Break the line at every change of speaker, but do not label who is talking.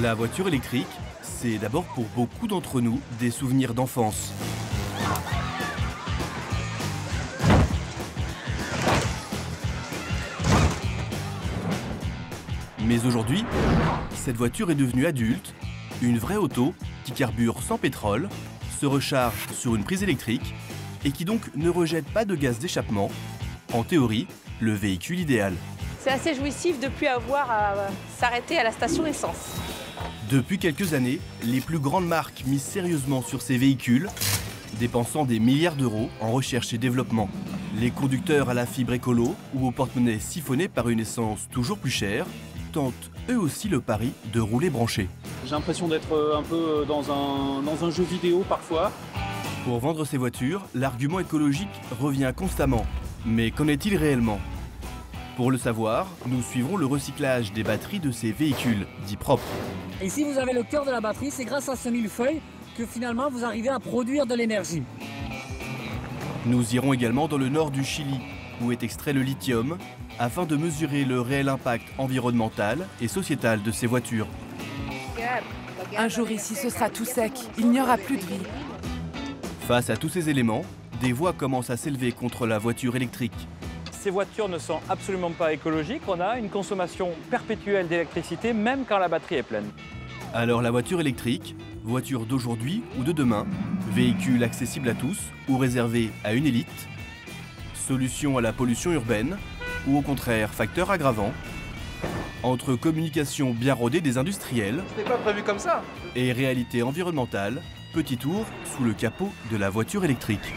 La voiture électrique, c'est d'abord pour beaucoup d'entre nous des souvenirs d'enfance. Mais aujourd'hui, cette voiture est devenue adulte, une vraie auto qui carbure sans pétrole, se recharge sur une prise électrique et qui donc ne rejette pas de gaz d'échappement. En théorie, le véhicule idéal.
C'est assez jouissif de ne plus avoir à s'arrêter à la station essence.
Depuis quelques années, les plus grandes marques misent sérieusement sur ces véhicules, dépensant des milliards d'euros en recherche et développement. Les conducteurs à la fibre écolo ou au porte-monnaie siphonné par une essence toujours plus chère tentent eux aussi le pari de rouler branché.
J'ai l'impression d'être un peu dans un jeu vidéo parfois.
Pour vendre ces voitures, l'argument écologique revient constamment. Mais qu'en est-il réellement ? Pour le savoir, nous suivrons le recyclage des batteries de ces véhicules dits propres.
Ici, vous avez le cœur de la batterie. C'est grâce à ce millefeuille que finalement vous arrivez à produire de l'énergie.
Nous irons également dans le nord du Chili, où est extrait le lithium, afin de mesurer le réel impact environnemental et sociétal de ces voitures.
Un jour ici, ce sera tout sec. Il n'y aura plus de vie.
Face à tous ces éléments, des voix commencent à s'élever contre la voiture électrique.
Ces voitures ne sont absolument pas écologiques. On a une consommation perpétuelle d'électricité, même quand la batterie est pleine.
Alors la voiture électrique, voiture d'aujourd'hui ou de demain, véhicule accessible à tous ou réservé à une élite, solution à la pollution urbaine ou au contraire facteur aggravant, entre communication bien rodée des industriels
C'était pas prévu comme ça.
et réalité environnementale, petit tour sous le capot de la voiture électrique.